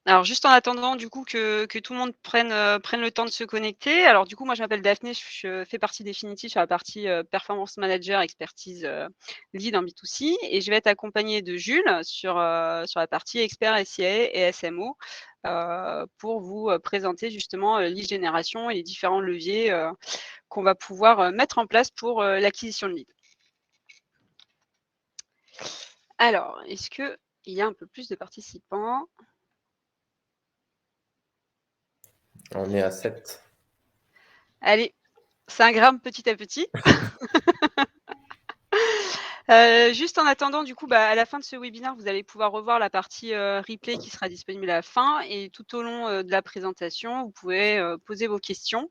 Alors juste en attendant du coup que tout le monde prenne le temps de se connecter. Alors du coup, moi je m'appelle Daphné, je fais partie d'Effinity sur la partie, performance manager, expertise, lead en B2C et je vais être accompagnée de Jules sur la partie expert SIA et SMO, pour vous, présenter justement, lead génération et les différents leviers, qu'on va pouvoir, mettre en place pour, l'acquisition de leads. Alors, est-ce qu'il y a un peu plus de participants? On est à 7. Allez, ça grimpe petit à petit. Juste en attendant, du coup, à la fin de ce webinaire, vous allez pouvoir revoir la partie, replay qui sera disponible à la fin et tout au long, de la présentation, vous pouvez, poser vos questions,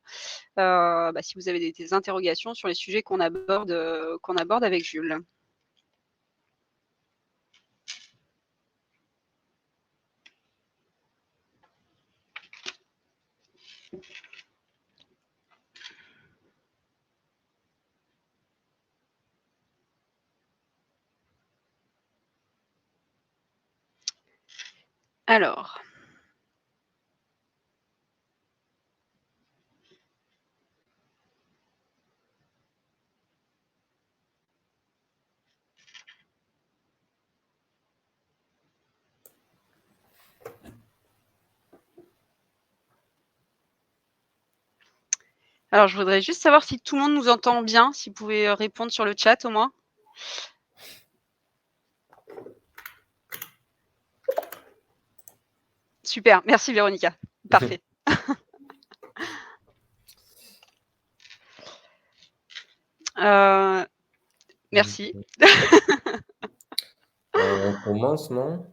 si vous avez des interrogations sur les sujets qu'on aborde avec Jules. Alors alors je voudrais juste savoir si tout le monde nous entend bien, si vous pouvez, répondre sur le chat au moins? Super, merci Véronica. Parfait. Merci. On commence, non?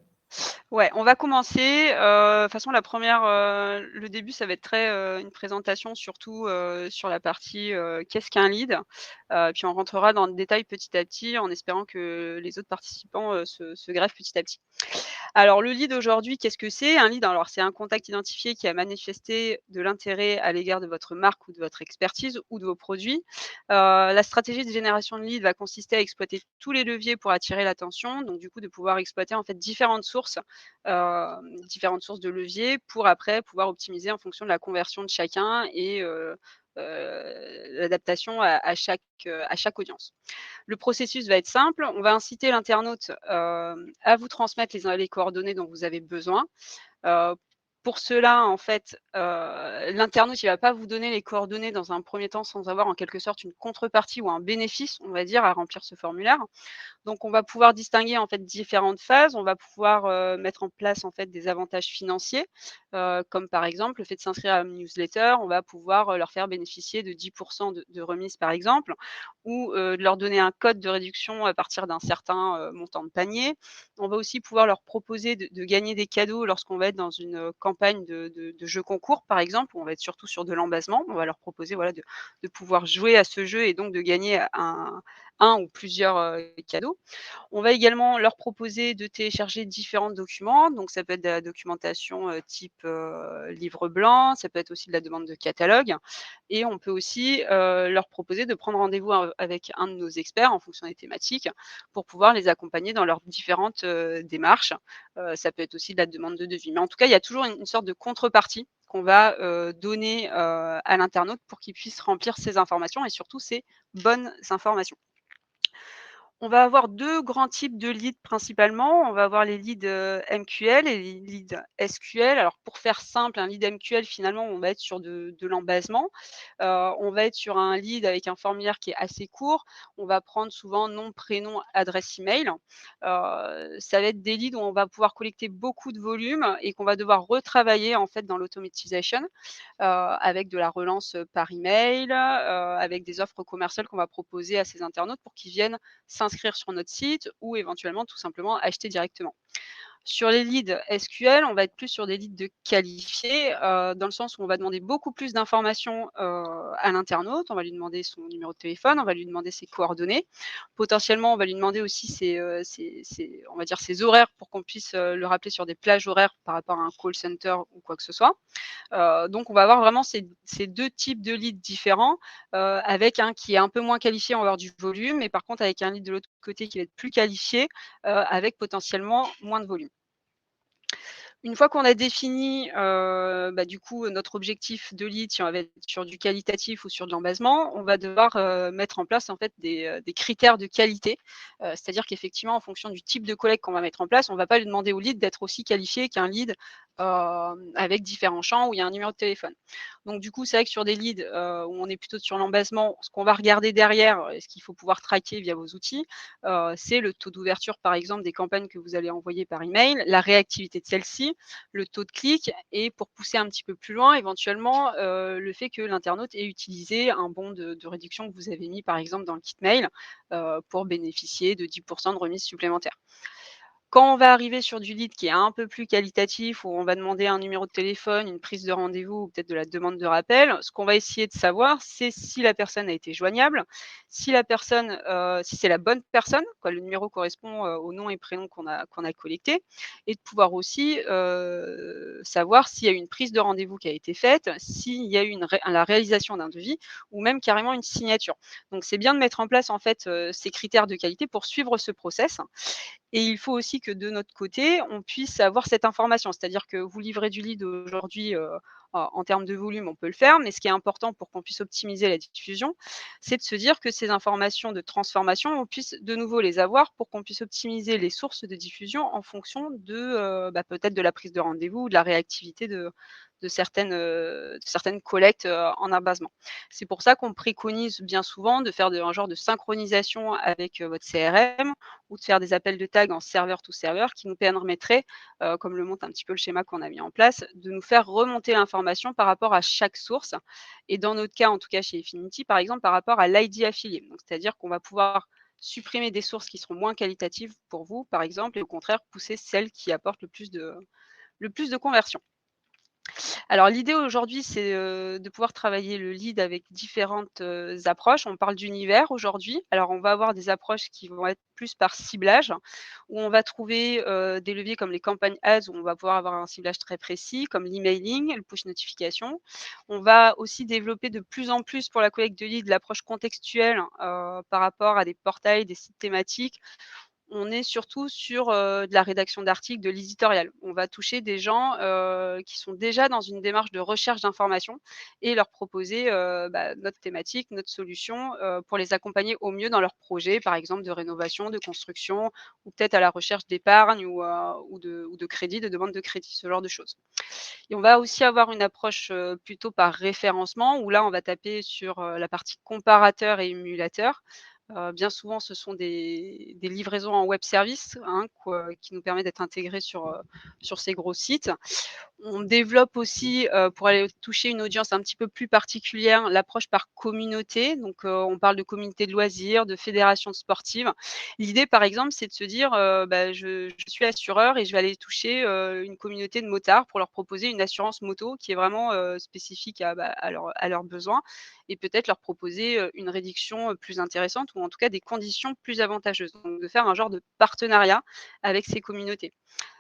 Ouais, on va commencer, de toute façon la première, le début ça va être très, une présentation surtout, sur la partie, qu'est-ce qu'un lead? Puis on rentrera dans le détail petit à petit en espérant que les autres participants, se greffent petit à petit. Alors le lead aujourd'hui, qu'est-ce que c'est? Un lead, alors c'est un contact identifié qui a manifesté de l'intérêt à l'égard de votre marque ou de votre expertise ou de vos produits. La stratégie de génération de lead va consister à exploiter tous les leviers pour attirer l'attention, donc du coup de pouvoir exploiter en fait différentes sources de leviers pour après pouvoir optimiser en fonction de la conversion de chacun et l'adaptation à chaque audience. Le processus va être simple. On va inciter l'internaute, à vous transmettre les coordonnées dont vous avez besoin. Heu, pour cela, en fait, l'internaute, il va pas vous donner les coordonnées dans un premier temps sans avoir en quelque sorte une contrepartie ou un bénéfice, on va dire, à remplir ce formulaire. Donc on va pouvoir distinguer en fait différentes phases. On va pouvoir, mettre en place en fait des avantages financiers, comme par exemple le fait de s'inscrire à une newsletter. On va pouvoir, leur faire bénéficier de 10 de remise par exemple ou, de leur donner un code de réduction à partir d'un certain, montant de panier. On va aussi pouvoir leur proposer de gagner des cadeaux lorsqu'on va être dans une, campagne de jeux concours par exemple, où on va être surtout sur de l'embasement. On va leur proposer voilà de pouvoir jouer à ce jeu et donc de gagner un ou plusieurs, cadeaux. On va également leur proposer de télécharger différents documents, donc ça peut être de la documentation, type, livre blanc, ça peut être aussi de la demande de catalogue et on peut aussi, leur proposer de prendre rendez-vous avec un de nos experts en fonction des thématiques pour pouvoir les accompagner dans leurs différentes, démarches. Ça peut être aussi de la demande de devis. Mais en tout cas, il y a toujours une sorte de contrepartie qu'on va, donner, à l'internaute pour qu'il puisse remplir ces informations et surtout ces bonnes informations. On va avoir 2 grands types de leads principalement. On va avoir les leads, MQL et les leads SQL. Alors pour faire simple, un lead MQL finalement, on va être sur de l'embasement. On va être sur un lead avec un formulaire qui est assez court. On va prendre souvent nom, prénom, adresse email. Ça va être des leads où on va pouvoir collecter beaucoup de volume et qu'on va devoir retravailler en fait dans l'automatisation, avec de la relance, par email, avec des offres commerciales qu'on va proposer à ces internautes pour qu'ils viennent s'inscrire sur notre site ou éventuellement tout simplement acheter directement. Sur les leads SQL, on va être plus sur des leads de qualifiés, dans le sens où on va demander beaucoup plus d'informations, à l'internaute. On va lui demander son numéro de téléphone, on va lui demander ses coordonnées. Potentiellement, on va lui demander aussi ses on va dire ses horaires pour qu'on puisse, le rappeler sur des plages horaires par rapport à un call center ou quoi que ce soit. Donc on va avoir vraiment ces 2 types de leads différents, avec un qui est un peu moins qualifié, on va avoir du volume et par contre avec un lead de l'autre côté qui va être plus qualifié, avec potentiellement moins de volume. Une fois qu'on a défini, du coup, notre objectif de lead, si on va être sur du qualitatif ou sur de l'embasement, on va devoir, mettre en place, en fait, des critères de qualité. C'est-à-dire qu'effectivement, en fonction du type de collègue qu'on va mettre en place, on ne va pas lui demander au lead d'être aussi qualifié qu'un lead, avec différents champs où il y a un numéro de téléphone. Donc du coup, c'est vrai que sur des leads, où on est plutôt sur l'embasement, ce qu'on va regarder derrière et ce qu'il faut pouvoir traquer via vos outils, c'est le taux d'ouverture, par exemple, des campagnes que vous allez envoyer par email, la réactivité de celle-ci, le taux de clic et pour pousser un petit peu plus loin, éventuellement, le fait que l'internaute ait utilisé un bon de réduction que vous avez mis, par exemple, dans le kit mail, pour bénéficier de 10 de remise supplémentaire. Quand on va arriver sur du lead qui est un peu plus qualitatif, où on va demander un numéro de téléphone, une prise de rendez-vous ou peut-être de la demande de rappel, ce qu'on va essayer de savoir, c'est si la personne a été joignable, si la personne, si c'est la bonne personne, quoi, le numéro correspond, au nom et prénom qu'on a collecté et de pouvoir aussi, savoir s'il y a eu une prise de rendez-vous qui a été faite, s'il y a eu la réalisation d'un devis ou même carrément une signature. Donc c'est bien de mettre en place en fait, ces critères de qualité pour suivre ce process et il faut aussi que de notre côté, on puisse avoir cette information. C'est-à-dire que vous livrez du lead aujourd'hui, en termes de volume, on peut le faire, mais ce qui est important pour qu'on puisse optimiser la diffusion, c'est de se dire que ces informations de transformation, on puisse de nouveau les avoir pour qu'on puisse optimiser les sources de diffusion en fonction de, peut-être de la prise de rendez-vous ou de la réactivité de certaines collectes, en embasement. C'est pour ça qu'on préconise bien souvent de faire un genre de synchronisation avec, votre CRM ou de faire des appels de tag en serveur to serveur qui nous permettrait, comme le montre un petit peu le schéma qu'on a mis en place, de nous faire remonter l'information par rapport à chaque source et dans notre cas, en tout cas chez Efinity, par exemple, par rapport à l'ID affilié. Donc c'est-à-dire qu'on va pouvoir supprimer des sources qui seront moins qualitatives pour vous, par exemple, et au contraire pousser celles qui apportent le plus de conversions. Alors l'idée aujourd'hui, c'est, de pouvoir travailler le lead avec différentes, approches. On parle d'univers aujourd'hui. Alors on va avoir des approches qui vont être plus par ciblage, où on va trouver, des leviers comme les campagnes ads, où on va pouvoir avoir un ciblage très précis, comme l'emailing, le push notification. On va aussi développer de plus en plus pour la collecte de leads l'approche contextuelle, par rapport à des portails, des sites thématiques on est surtout sur, de la rédaction d'articles, de l'éditorial. On va toucher des gens, qui sont déjà dans une démarche de recherche d'informations et leur proposer, notre thématique, notre solution, pour les accompagner au mieux dans leurs projets, par exemple de rénovation, de construction ou peut-être à la recherche d'épargne ou de crédit, de demande de crédit, ce genre de choses. Et on va aussi avoir une approche, plutôt par référencement où là, on va taper sur, la partie comparateur et émulateur. Bien souvent, ce sont des livraisons en web service, hein, qui nous permet d'être intégrés sur ces gros sites. On développe aussi, pour aller toucher une audience un petit peu plus particulière, l'approche par communauté. Donc, on parle de communauté de loisirs, de fédérations sportives. L'idée, par exemple, c'est de se dire, je suis assureur et je vais aller toucher, une communauté de motards pour leur proposer une assurance moto qui est vraiment, spécifique à leurs besoins et peut-être leur proposer, une réduction, plus intéressante ou en tout cas des conditions plus avantageuses. Donc de faire un genre de partenariat avec ces communautés.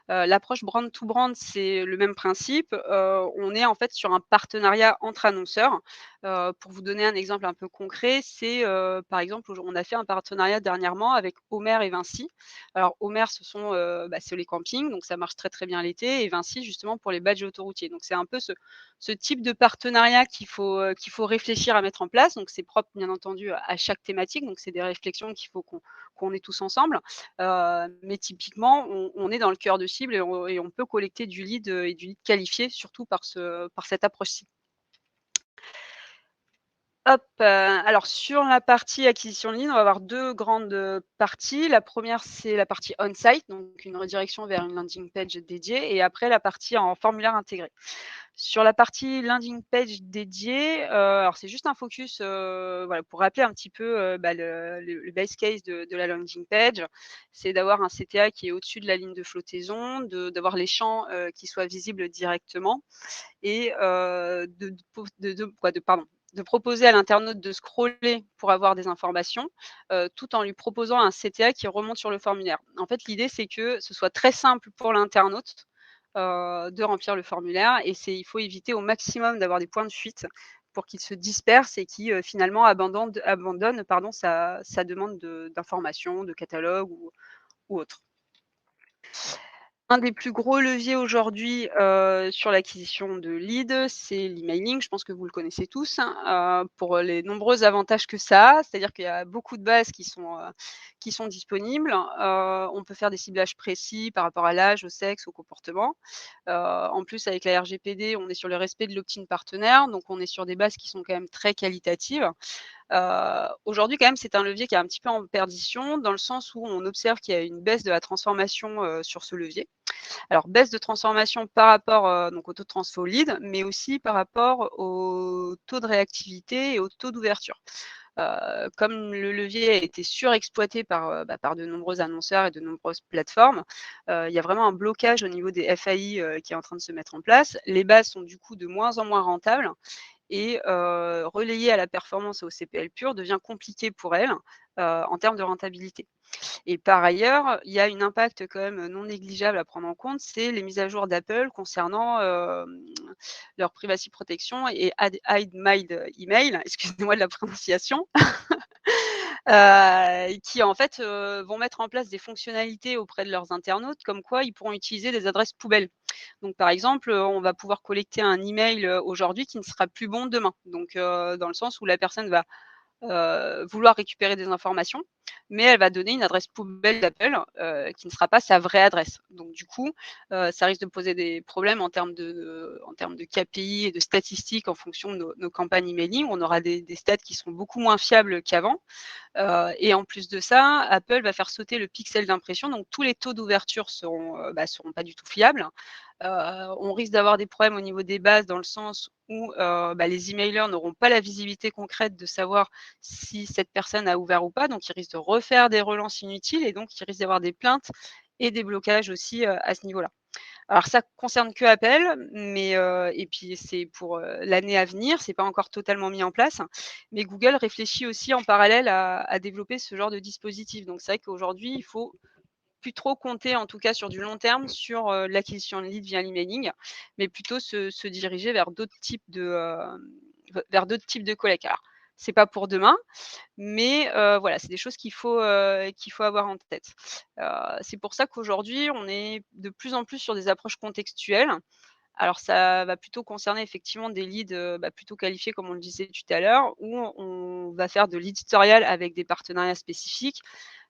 L'approche brand to brand, c'est le même principe. On est en fait sur un partenariat entre annonceurs. Pour vous donner un exemple un peu concret, c'est, par exemple, on a fait un partenariat dernièrement avec Homer et Vinci. Alors Homer, c'est les campings, donc ça marche très, très bien l'été et Vinci justement pour les badges autoroutiers. Donc c'est un peu ce type de partenariat qu'il faut réfléchir à mettre en place. Donc c'est propre bien entendu à chaque thématique, donc c'est des réflexions qu'il faut qu'on ait tous ensemble. Mais typiquement, on est dans le cœur de cible et on peut collecter du lead, et du lead qualifié, surtout par cette approche-ci. Hop, alors sur la partie acquisition de lead, on va avoir 2 grandes, parties. La première, c'est la partie on-site, donc une redirection vers une landing page dédiée et après la partie en formulaire intégré. Sur la partie landing page dédiée, alors c'est juste un focus, voilà, pour rappeler un petit peu, le base case de la landing page. C'est d'avoir un CTA qui est au-dessus de la ligne de flottaison, d'avoir les champs, qui soient visibles directement et de proposer à l'internaute de scroller pour avoir des informations, tout en lui proposant un CTA qui remonte sur le formulaire. En fait, l'idée, c'est que ce soit très simple pour l'internaute, de remplir le formulaire et il faut éviter au maximum d'avoir des points de fuite pour qu'il se disperse et qu'il, finalement abandonne sa demande d'information, de catalogue ou autre. Un des plus gros leviers aujourd'hui, sur l'acquisition de leads, c'est l'emailing. Je pense que vous le connaissez tous, hein, pour les nombreux avantages que ça a. C'est-à-dire qu'il y a beaucoup de bases qui sont disponibles. On peut faire des ciblages précis par rapport à l'âge, au sexe, au comportement. En plus, avec la RGPD, on est sur le respect de l'opt-in partenaire, donc on est sur des bases qui sont quand même très qualitatives. Aujourd'hui, quand même, c'est un levier qui est un petit peu en perdition, dans le sens où on observe qu'il y a une baisse de la transformation, sur ce levier. Alors baisse de transformation par rapport, donc au taux de transfo lead, mais aussi par rapport au taux de réactivité et au taux d'ouverture. Comme le levier a été surexploité par de nombreux annonceurs et de nombreuses plateformes, il y a vraiment un blocage au niveau des FAI, qui est en train de se mettre en place. Les bases sont du coup de moins en moins rentables et relayer à la performance et au CPL pur devient compliqué pour elles, en termes de rentabilité. Et par ailleurs, il y a un impact quand même non négligeable à prendre en compte, c'est les mises à jour d'Apple concernant, leur privacy protection et Hide My Email, excusez-moi de la prononciation, qui en fait, vont mettre en place des fonctionnalités auprès de leurs internautes, comme quoi ils pourront utiliser des adresses poubelles. Donc par exemple, on va pouvoir collecter un email, aujourd'hui qui ne sera plus bon demain. Donc, dans le sens où la personne va vouloir récupérer des informations, mais elle va donner une adresse poubelle d'Apple, qui ne sera pas sa vraie adresse. Donc du coup, ça risque de poser des problèmes en termes de KPI et de statistiques en fonction de nos campagnes emailing. On aura des stats qui seront beaucoup moins fiables qu'avant. Et en plus de ça, Apple va faire sauter le pixel d'impression, donc tous les taux d'ouverture seront pas du tout fiables. On risque d'avoir des problèmes au niveau des bases dans le sens où, les emailers n'auront pas la visibilité concrète de savoir si cette personne a ouvert ou pas, donc ils risquent de refaire des relances inutiles et donc il risque d'avoir des plaintes et des blocages aussi, à ce niveau-là. Alors ça concerne que Apple, mais et puis c'est pour, l'année à venir, c'est pas encore totalement mis en place. Mais Google réfléchit aussi en parallèle à développer ce genre de dispositif. Donc c'est vrai qu'aujourd'hui, il faut plus trop compter, en tout cas sur du long terme, sur, l'acquisition de leads via l'emailing, mais plutôt se diriger vers d'autres types de collecte. Alors, c'est pas pour demain, mais voilà, c'est des choses qu'il faut avoir en tête. C'est pour ça qu'aujourd'hui, on est de plus en plus sur des approches contextuelles. Alors ça va plutôt concerner effectivement des leads, plutôt qualifiés comme on le disait tout à l'heure, où on va faire de l'éditorial avec des partenariats spécifiques.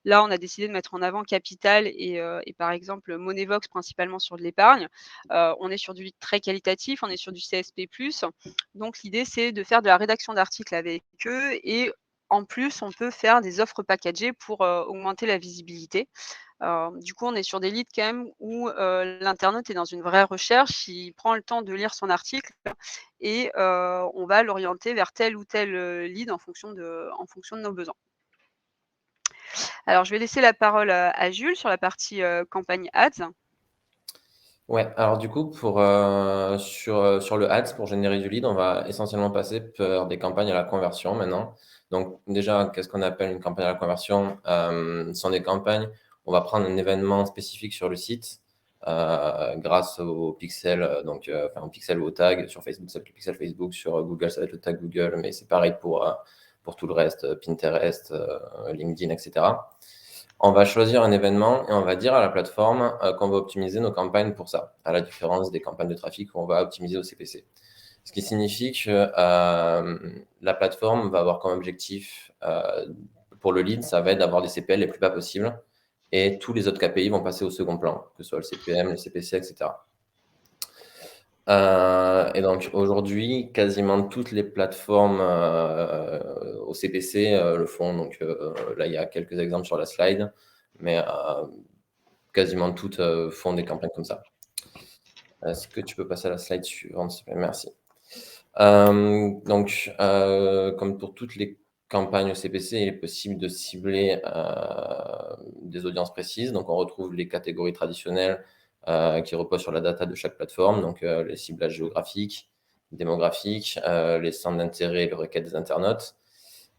Là, on a décidé de mettre en avant Capital et par exemple Moneyvox principalement sur de l'épargne. On est sur du lead très qualitatif, on est sur du CSP+. Donc l'idée, c'est de faire de la rédaction d'articles avec eux et en plus, on peut faire des offres packagées pour, augmenter la visibilité. Du coup, on est sur des leads quand même où, l'internaute est dans une vraie recherche, il prend le temps de lire son article et on va l'orienter vers tel ou tel, lead en fonction de nos besoins. Alors je vais laisser la parole à Jules sur la partie, campagne ads. Ouais, alors du coup, sur le ads, pour générer du lead, on va essentiellement passer par des campagnes à la conversion maintenant. Donc déjà, qu'est-ce qu'on appelle une campagne à la conversion? Ce sont des campagnes, on va prendre un événement spécifique sur le site, grâce au pixel, au pixel ou au tag. Sur Facebook, ça va être le pixel Facebook, sur Google, ça va être le tag Google, mais c'est pareil pour tout le reste, Pinterest, LinkedIn, etc. On va choisir un événement et on va dire à la plateforme qu'on va optimiser nos campagnes pour ça, à la différence des campagnes de trafic où on va optimiser au CPC. Ce qui signifie que la plateforme va avoir comme objectif pour le lead, ça va être d'avoir des CPL les plus bas possibles et tous les autres KPI vont passer au second plan, que ce soit le CPM, le CPC, etc. Et donc aujourd'hui, quasiment toutes les plateformes au CPC le font. Donc là, il y a quelques exemples sur la slide, mais quasiment toutes font des campagnes comme ça. Est-ce que tu peux passer à la slide suivante, s'il te plaît? Merci. Donc, comme pour toutes les campagnes au CPC, il est possible de cibler des audiences précises. Donc, on retrouve les catégories traditionnelles qui reposent sur la data de chaque plateforme, donc les ciblages géographiques, démographiques, les centres d'intérêt et les requêtes des internautes.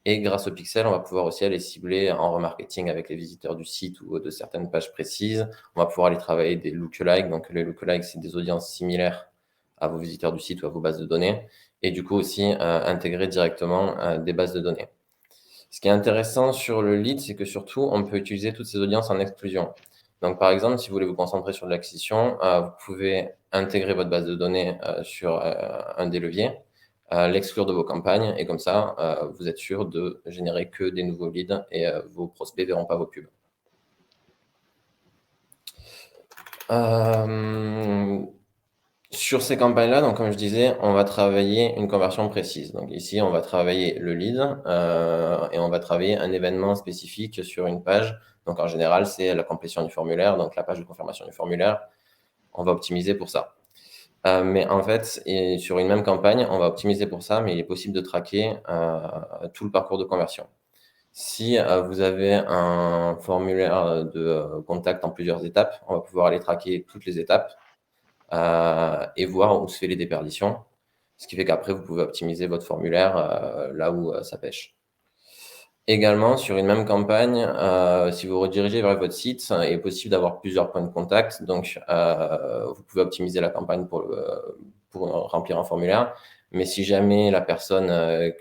Et grâce au pixel, on va pouvoir aussi aller cibler en remarketing avec les visiteurs du site ou de certaines pages précises. On va pouvoir aller travailler des lookalikes. Donc, les lookalikes, c'est des audiences similaires à vos visiteurs du site ou à vos bases de données. Et du coup, aussi intégrer directement des bases de données. Ce qui est intéressant sur le lead, c'est que surtout, on peut utiliser toutes ces audiences en exclusion. Donc, par exemple, si vous voulez vous concentrer sur de l'acquisition, vous pouvez intégrer votre base de données sur un des leviers, l'exclure de vos campagnes, et comme ça, vous êtes sûr de générer que des nouveaux leads et vos prospects ne verront pas vos pubs. Sur ces campagnes-là, donc comme je disais, on va travailler une conversion précise. Donc ici, on va travailler le lead et on va travailler un événement spécifique sur une page. Donc en général, c'est la complétion du formulaire, donc la page de confirmation du formulaire. On va optimiser pour ça. Mais en fait, sur une même campagne, on va optimiser pour ça, mais il est possible de traquer tout le parcours de conversion. Si vous avez un formulaire de contact en plusieurs étapes, on va pouvoir aller traquer toutes les étapes et voir où se fait les déperditions. Ce qui fait qu'après, vous pouvez optimiser votre formulaire là où ça pêche. Également, sur une même campagne, si vous redirigez vers votre site, il est possible d'avoir plusieurs points de contact. Donc, vous pouvez optimiser la campagne pour remplir un formulaire. Mais si jamais la personne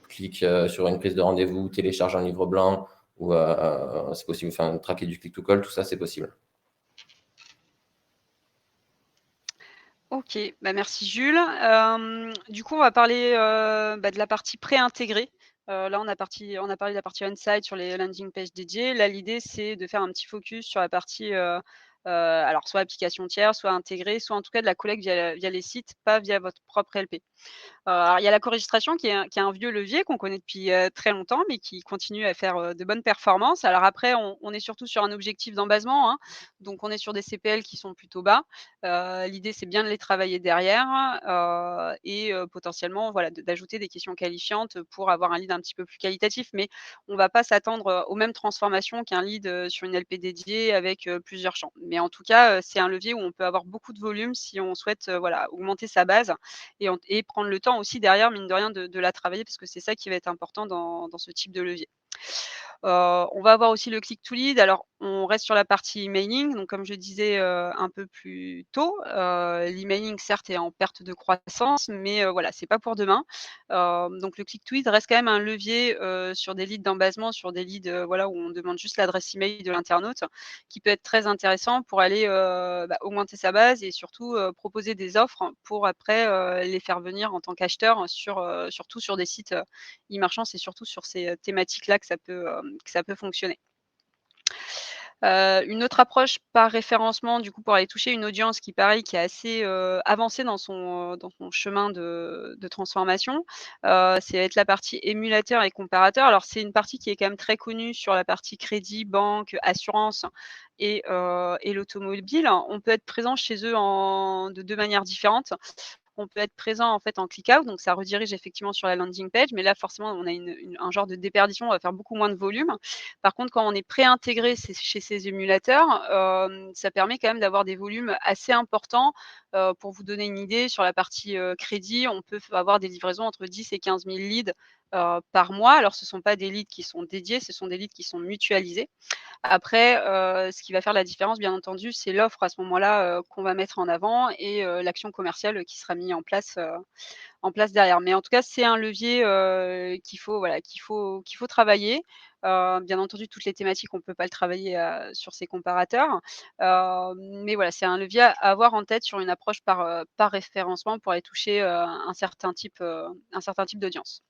clique sur une prise de rendez-vous, télécharge un livre blanc, ou c'est possible, enfin, traquer du click-to-call, tout ça, c'est possible. OK, bah, merci Jules. Du coup, on va parler, de la partie pré-intégrée. Là, on a parlé de la partie on-site sur les landing pages dédiées. Là, l'idée, c'est de faire un petit focus sur la partie, alors soit application tiers, soit intégrée, soit en tout cas de la collecte via les sites, pas via votre propre LP. Alors il y a la co-registration qui est un vieux levier qu'on connaît depuis, très longtemps, mais qui continue à faire, de bonnes performances. Alors après, on est surtout sur un objectif d'embasement, hein, donc on est sur des CPL qui sont plutôt bas. L'idée, c'est bien de les travailler derrière, et potentiellement, voilà, d'ajouter des questions qualifiantes pour avoir un lead un petit peu plus qualitatif. Mais on va pas s'attendre, aux mêmes transformations qu'un lead, sur une LP dédiée avec, plusieurs champs. Mais en tout cas, c'est un levier où on peut avoir beaucoup de volume si on souhaite, voilà, augmenter sa base et prendre le temps aussi derrière, mine de rien, de la travailler parce que c'est ça qui va être important dans ce type de levier. On va avoir aussi le click to lead. Alors, on reste sur la partie emailing. Donc comme je disais, un peu plus tôt, l'emailing certes est en perte de croissance, mais voilà, c'est pas pour demain. Donc le click to lead reste quand même un levier, sur des leads d'embasement, sur des leads, voilà, où on demande juste l'adresse email de l'internaute, qui peut être très intéressant pour aller, augmenter sa base et surtout, proposer des offres pour après, les faire venir en tant qu'acheteur surtout sur des sites, e-marchand. C'est surtout sur ces, thématiques-là que ça peut fonctionner. Une autre approche par référencement, du coup, pour aller toucher une audience qui pareil, qui est assez, avancée dans son chemin de transformation, c'est va être la partie émulateur et comparateur. Alors c'est une partie qui est quand même très connue sur la partie crédit, banque, assurance et l'automobile. On peut être présent chez eux de 2 manières différentes. On peut être présent en fait en click out, donc ça redirige effectivement sur la landing page, mais là forcément on a un genre de déperdition, on va faire beaucoup moins de volume. Par contre, quand on est pré-intégré chez ces émulateurs, ça permet quand même d'avoir des volumes assez importants. Pour vous donner une idée, sur la partie, crédit, on peut avoir des livraisons entre 10 et 15 000 leads, par mois. Alors ce ne sont pas des leads qui sont dédiés, ce sont des leads qui sont mutualisés. Après, ce qui va faire la différence, bien entendu, c'est l'offre à ce moment-là, qu'on va mettre en avant et l'action commerciale qui sera mis en place derrière. Mais en tout cas, c'est un levier, qu'il faut, voilà, qu'il faut travailler. Bien entendu, toutes les thématiques, on ne peut pas le travailler, sur ces comparateurs. Mais voilà, c'est un levier à avoir en tête sur une approche par référencement pour aller toucher, un certain type d'audience.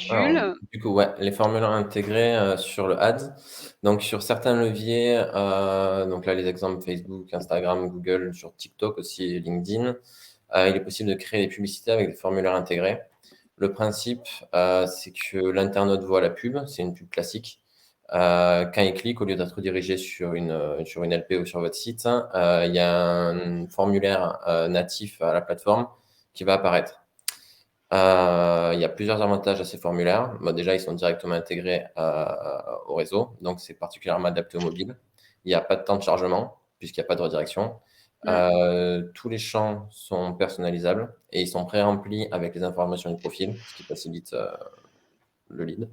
Alors, Jules? du coup, ouais, les formulaires intégrés sur le Ads. Donc, sur certains leviers, donc là, les exemples Facebook, Instagram, Google, sur TikTok aussi et LinkedIn, il est possible de créer des publicités avec des formulaires intégrés. Le principe, c'est que l'internaute voit la pub, c'est une pub classique. Quand il clique, au lieu d'être dirigé sur une LP ou sur votre site, il y a un formulaire natif à la plateforme qui va apparaître. Il y a plusieurs avantages à ces formulaires. Bah, déjà, ils sont directement intégrés au réseau, donc c'est particulièrement adapté au mobile. Il n'y a pas de temps de chargement, puisqu'il n'y a pas de redirection. Mmh. Tous les champs sont personnalisables et ils sont pré-remplis avec les informations du profil, ce qui facilite le lead.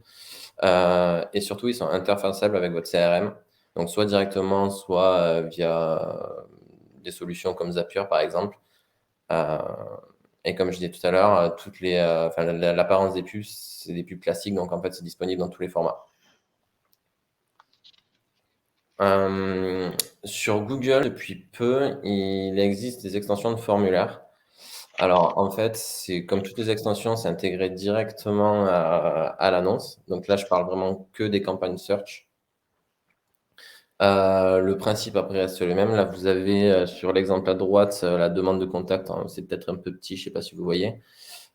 Et surtout, ils sont interfaçables avec votre CRM, donc soit directement, soit via des solutions comme Zapier, par exemple. Euh, et comme je disais tout à l'heure, l'apparence des pubs, c'est des pubs classiques, donc en fait, c'est disponible dans tous les formats. Sur Google, depuis peu, il existe des extensions de formulaires. Alors, en fait, c'est comme toutes les extensions, c'est intégré directement à l'annonce. Donc là, je parle vraiment que des campagnes search. Le principe après reste le même. Là, vous avez sur l'exemple à droite la demande de contact. Hein, c'est peut-être un peu petit, je sais pas si vous voyez.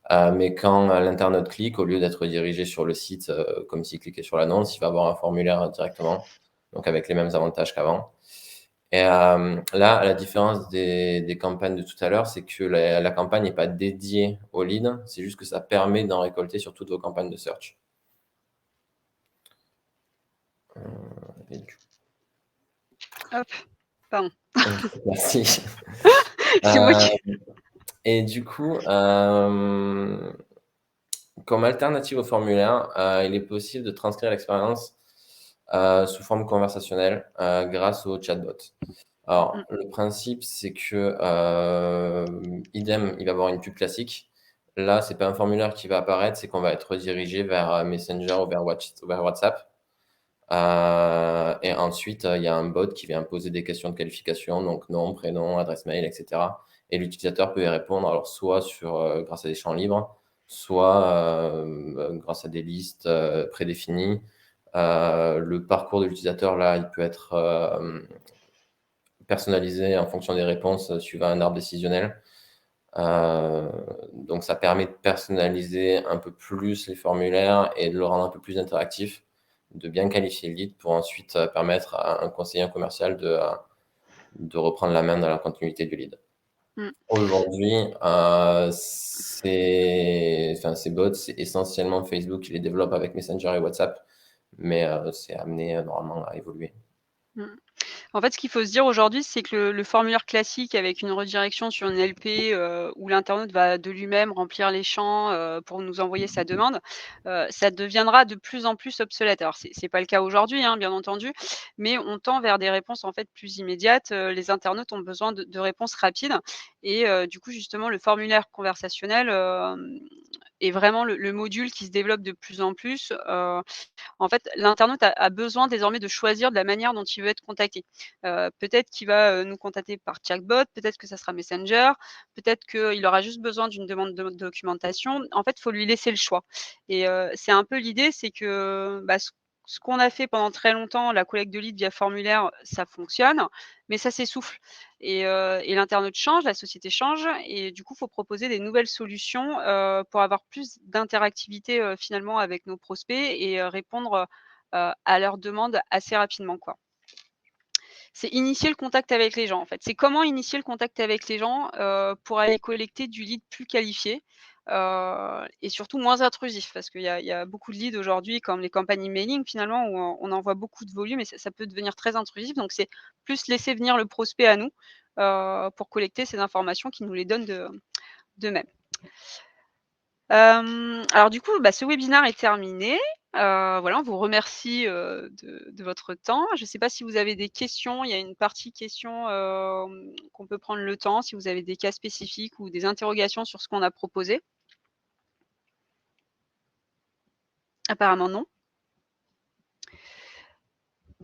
Mais quand l'internaute clique, au lieu d'être dirigé sur le site comme s'il cliquait sur l'annonce, il va avoir un formulaire directement, donc avec les mêmes avantages qu'avant. Et là, la différence des campagnes de tout à l'heure, c'est que la campagne n'est pas dédiée au lead, c'est juste que ça permet d'en récolter sur toutes vos campagnes de search. Et du Hop, pardon. Merci. C'est moi qui Et du coup, comme alternative au formulaire, il est possible de transcrire l'expérience sous forme conversationnelle grâce au chatbot. Alors, mmh, le principe, c'est que idem, il va y avoir une pub classique. Là, c'est pas un formulaire qui va apparaître, c'est qu'on va être redirigé vers Messenger ou vers WhatsApp. Et ensuite, il y a un bot qui vient poser des questions de qualification, donc nom, prénom, adresse mail, etc. Et l'utilisateur peut y répondre, alors soit grâce à des champs libres, soit grâce à des listes prédéfinies. Le parcours de l'utilisateur, là, il peut être personnalisé en fonction des réponses suivant un arbre décisionnel. Donc, ça permet de personnaliser un peu plus les formulaires et de le rendre un peu plus interactif, de bien qualifier le lead pour ensuite permettre à un conseiller commercial de reprendre la main dans la continuité du lead. mmh. Aujourd'hui, ces bots, c'est essentiellement Facebook qui les développe avec Messenger et WhatsApp, mais c'est amené normalement à évoluer. Mmh. En fait, ce qu'il faut se dire aujourd'hui, c'est que le formulaire classique avec une redirection sur une LP, où l'internaute va de lui-même remplir les champs, pour nous envoyer sa demande, ça deviendra de plus en plus obsolète. Alors c'est pas le cas aujourd'hui, hein, bien entendu, mais on tend vers des réponses, en fait, plus immédiates. Les internautes ont besoin de réponses rapides et du coup, justement, le formulaire conversationnel, est vraiment le module qui se développe de plus en plus. En fait, l'internaute a besoin désormais de choisir de la manière dont il veut être contacté. Peut-être qu'il va, nous contacter par chatbot, peut-être que ça sera Messenger, peut-être qu'il aura juste besoin d'une demande de documentation. En fait, il faut lui laisser le choix et c'est un peu l'idée, c'est que, bah, ce qu'on a fait pendant très longtemps, la collecte de leads via formulaire, ça fonctionne, mais ça s'essouffle et l'internaute change, la société change et du coup, il faut proposer des nouvelles solutions, pour avoir plus d'interactivité, finalement avec nos prospects et répondre, à leurs demandes assez rapidement, quoi. C'est initier le contact avec les gens, en fait. C'est comment initier le contact avec les gens, pour aller collecter du lead plus qualifié, et surtout moins intrusif. Parce qu'il y a beaucoup de leads aujourd'hui, comme les campagnes emailing finalement, où on envoie beaucoup de volume et ça peut devenir très intrusif. Donc c'est plus laisser venir le prospect à nous, pour collecter ces informations qu'il nous les donne d'eux-mêmes. Alors du coup, bah, ce webinaire est terminé. Voilà, on vous remercie, de votre temps. Je ne sais pas si vous avez des questions. Il y a une partie questions, qu'on peut prendre le temps, si vous avez des cas spécifiques ou des interrogations sur ce qu'on a proposé. Apparemment non.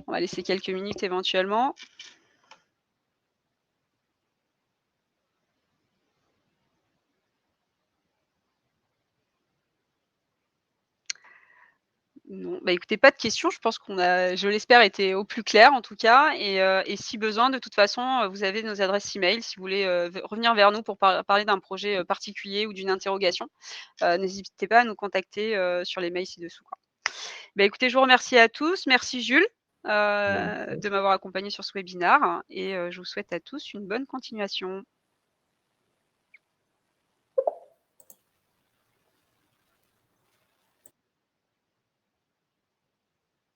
On va laisser quelques minutes éventuellement. Non, bah, écoutez, pas de questions. Je pense qu'on a, je l'espère, été au plus clair en tout cas et si besoin, de toute façon, vous avez nos adresses email si vous voulez, v revenir vers nous pour parler d'un projet, particulier ou d'une interrogation. N'hésitez pas à nous contacter, sur les mails ci-dessous, quoi. Bah, écoutez, je vous remercie à tous. Merci Jules, de m'avoir accompagné sur ce webinaire et je vous souhaite à tous une bonne continuation.